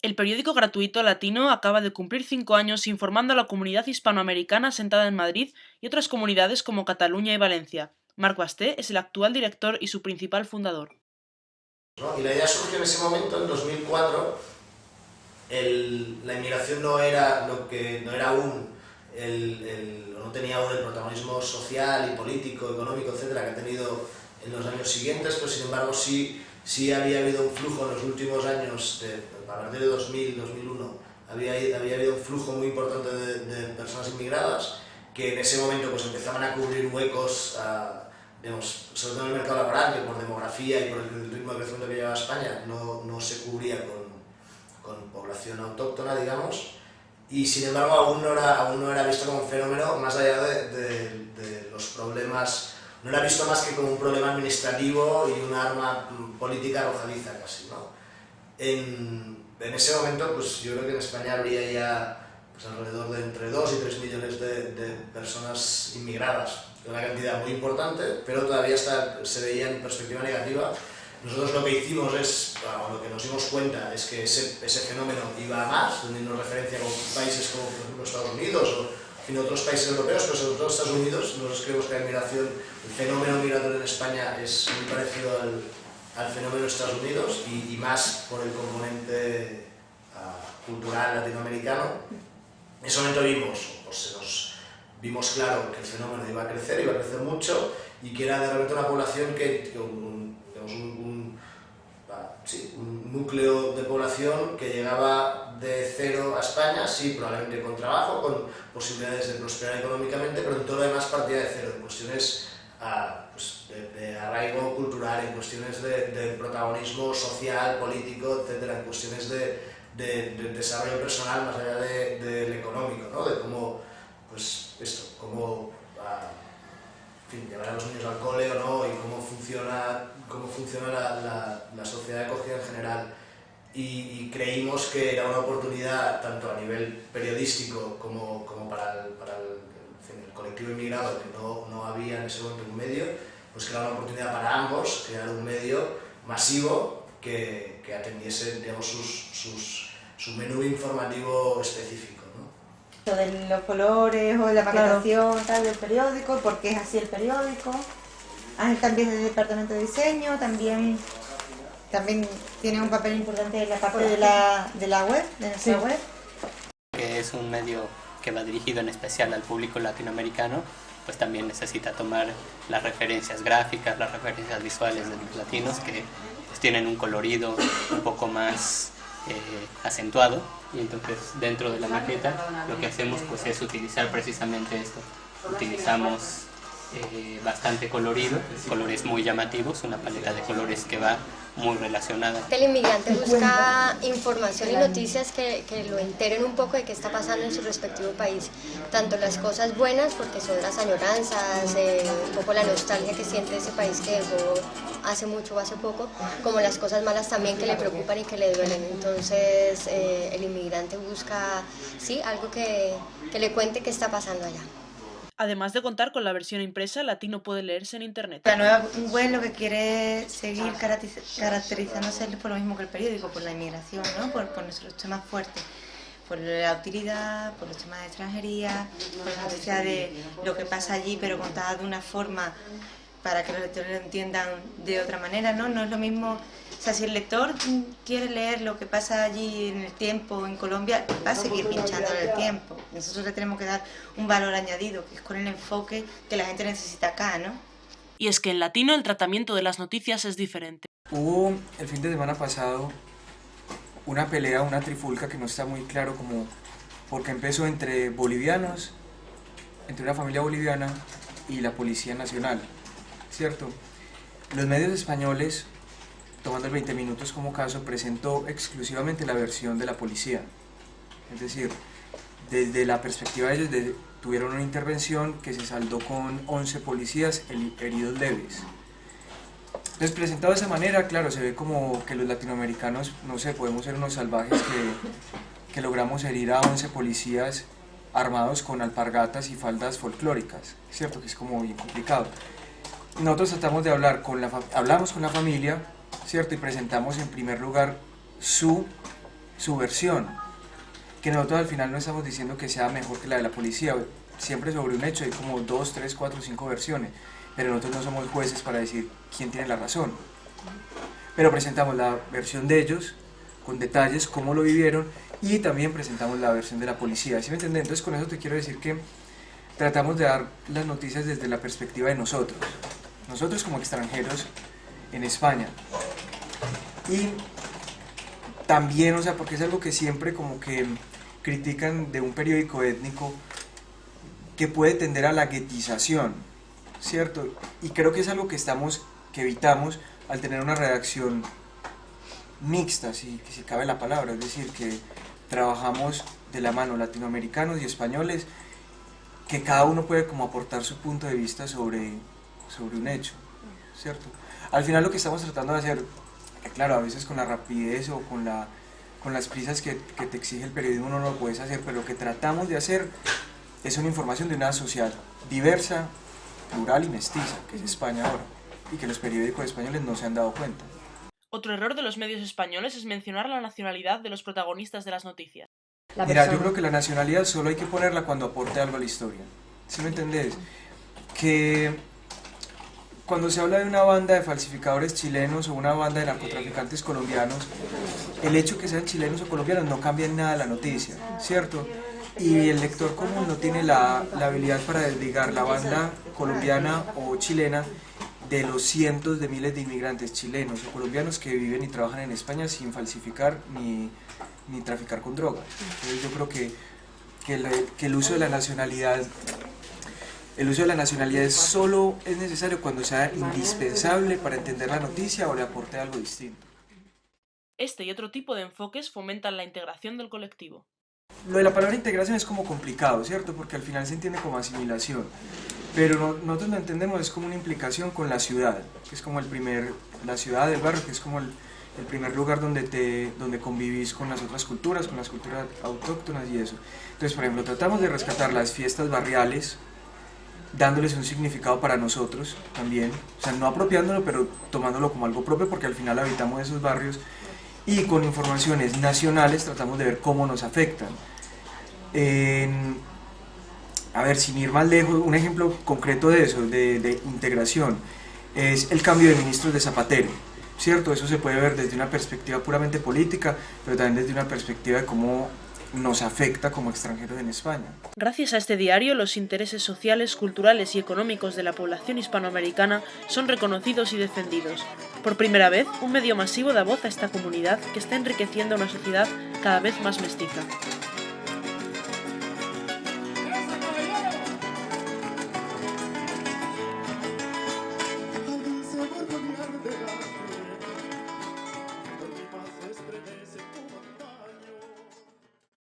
El periódico gratuito Latino acaba de cumplir 5 años informando a la comunidad hispanoamericana asentada en Madrid y otras comunidades como Cataluña y Valencia. Marc Basté es el actual director y su principal fundador. ¿No? Y la idea surgió en ese momento, en 2004. La inmigración no era aún no tenía aún el protagonismo social y político, económico, etcétera, que ha tenido en los años siguientes, pero sin embargo sí había habido un flujo en los últimos años, a partir de 2000, 2001, había habido un flujo muy importante de personas inmigradas que en ese momento pues empezaban a cubrir huecos, digamos, sobre todo en el mercado laboral, que por demografía y por el ritmo de crecimiento que llevaba España no se cubría con población autóctona, digamos, y sin embargo aún no era visto como un fenómeno más allá de los problemas, no era visto más que como un problema administrativo y un arma política arrojadiza casi, ¿no? En ese momento, pues yo creo que en España habría ya pues, alrededor de entre 2 y 3 millones de personas inmigradas, una cantidad muy importante, pero todavía se veía en perspectiva negativa. Nosotros lo que hicimos o lo que nos dimos cuenta es que ese fenómeno iba a más, teniendo referencia con países como por ejemplo Estados Unidos o en otros países europeos, pero sobre todo Estados Unidos. Nosotros creemos que el fenómeno migratorio en España es muy parecido al fenómeno de Estados Unidos y más por el componente cultural latinoamericano. En ese momento vimos claro que el fenómeno iba a crecer mucho y que era de repente una población un núcleo de población que llegaba de cero a España, sí, probablemente con trabajo, con posibilidades de prosperar económicamente, pero en todo lo demás partía de cero, en cuestiones pues, de arraigo cultural, en cuestiones de protagonismo social, político, etcétera, en cuestiones de desarrollo personal más allá del económico, ¿no? De cómo, pues cómo llevar a los niños al cole o no, y cómo funciona la sociedad de acogida en general. Y creímos que era una oportunidad, tanto a nivel periodístico como para el colectivo inmigrado, que no había en ese momento un medio, pues que era una oportunidad para ambos, crear un medio masivo que atendiese, digamos, su menú informativo específico. De los colores o la maquetación tal del periódico, porque es así el periódico. Ángel también es del departamento de diseño, también tiene un papel importante en la parte de la web, de nuestra web. Que es un medio que va dirigido en especial al público latinoamericano, pues también necesita tomar las referencias gráficas, las referencias visuales de los latinos, que pues tienen un colorido un poco más acentuado, y entonces dentro de la maqueta lo que hacemos pues es utilizar precisamente esto. Utilizamos bastante colorido, colores muy llamativos, una paleta de colores que va muy relacionada. El inmigrante busca información y noticias que lo enteren un poco de qué está pasando en su respectivo país, tanto las cosas buenas, porque son las añoranzas, un poco la nostalgia que siente ese país que dejó hace mucho o hace poco, como las cosas malas también que le preocupan y que le duelen. Entonces el inmigrante busca, sí, algo que le cuente qué está pasando allá. Además de contar con la versión impresa, Latino puede leerse en internet. La nueva web lo que quiere es seguir caracterizándose por lo mismo que el periódico, por la inmigración, ¿no? por nuestros temas fuertes, por la utilidad, por los temas de extranjería, por la necesidad de lo que pasa allí, pero contada de una forma para que los lectores lo entiendan de otra manera, ¿no? No es lo mismo, o sea, si el lector quiere leer lo que pasa allí en el tiempo, en Colombia, va a seguir pinchando en el tiempo. Nosotros le tenemos que dar un valor añadido, que es con el enfoque que la gente necesita acá, ¿no? Y es que en Latino el tratamiento de las noticias es diferente. Hubo el fin de semana pasado una pelea, una trifulca que no está muy claro como porque empezó entre bolivianos, entre una familia boliviana y la Policía Nacional, ¿cierto? Los medios españoles, tomando el 20 minutos como caso, presentó exclusivamente la versión de la policía. Es decir, desde la perspectiva de ellos, tuvieron una intervención que se saldó con 11 policías heridos leves. Entonces, presentado de esa manera, claro, se ve como que los latinoamericanos, no sé, podemos ser unos salvajes que logramos herir a 11 policías armados con alpargatas y faldas folclóricas, ¿cierto? Que es como bien complicado. Nosotros tratamos de hablamos con la familia, ¿cierto? Y presentamos en primer lugar su su versión, que nosotros al final no estamos diciendo que sea mejor que la de la policía. Siempre sobre un hecho hay como 2, 3, 4, 5 versiones, pero nosotros no somos jueces para decir quién tiene la razón. Pero presentamos la versión de ellos, con detalles, cómo lo vivieron, y también presentamos la versión de la policía. ¿Sí me entiendes? Entonces con eso te quiero decir que tratamos de dar las noticias desde la perspectiva de nosotros como extranjeros en España. Y también, o sea, porque es algo que siempre como que critican de un periódico étnico, que puede tender a la guetización, ¿cierto? Y creo que es algo que evitamos al tener una redacción mixta, si cabe la palabra, es decir, que trabajamos de la mano latinoamericanos y españoles, que cada uno puede como aportar su punto de vista sobre un hecho, ¿cierto? Al final lo que estamos tratando de hacer, claro, a veces con la rapidez o con las prisas que te exige el periodismo no lo puedes hacer, pero lo que tratamos de hacer es una información de una sociedad diversa, plural y mestiza, que es España ahora, y que los periódicos españoles no se han dado cuenta. Otro error de los medios españoles es mencionar la nacionalidad de los protagonistas de las noticias. Mira, yo creo que la nacionalidad solo hay que ponerla cuando aporte algo a la historia. ¿Sí me entendés? Que cuando se habla de una banda de falsificadores chilenos o una banda de narcotraficantes colombianos, el hecho que sean chilenos o colombianos no cambia en nada la noticia, ¿cierto? Y el lector común no tiene la habilidad para desligar la banda colombiana o chilena de los cientos de miles de inmigrantes chilenos o colombianos que viven y trabajan en España sin falsificar ni traficar con drogas. Entonces yo creo que el uso de la nacionalidad solo es necesario cuando sea indispensable para entender la noticia o le aporte algo distinto. Este y otro tipo de enfoques fomentan la integración del colectivo. Lo de la palabra integración es como complicado, ¿cierto? Porque al final se entiende como asimilación, pero nosotros lo entendemos es como una implicación con la ciudad, que es como la ciudad del barrio, que es como el primer lugar donde convivís con las otras culturas, con las culturas autóctonas y eso. Entonces, por ejemplo, tratamos de rescatar las fiestas barriales, dándoles un significado para nosotros también, o sea, no apropiándolo, pero tomándolo como algo propio, porque al final habitamos esos barrios, y con informaciones nacionales tratamos de ver cómo nos afectan. A ver, sin ir más lejos, un ejemplo concreto de eso, de integración, es el cambio de ministros de Zapatero, ¿cierto? Eso se puede ver desde una perspectiva puramente política, pero también desde una perspectiva de cómo nos afecta como extranjeros en España. Gracias a este diario, los intereses sociales, culturales y económicos de la población hispanoamericana son reconocidos y defendidos. Por primera vez, un medio masivo da voz a esta comunidad que está enriqueciendo una sociedad cada vez más mestiza.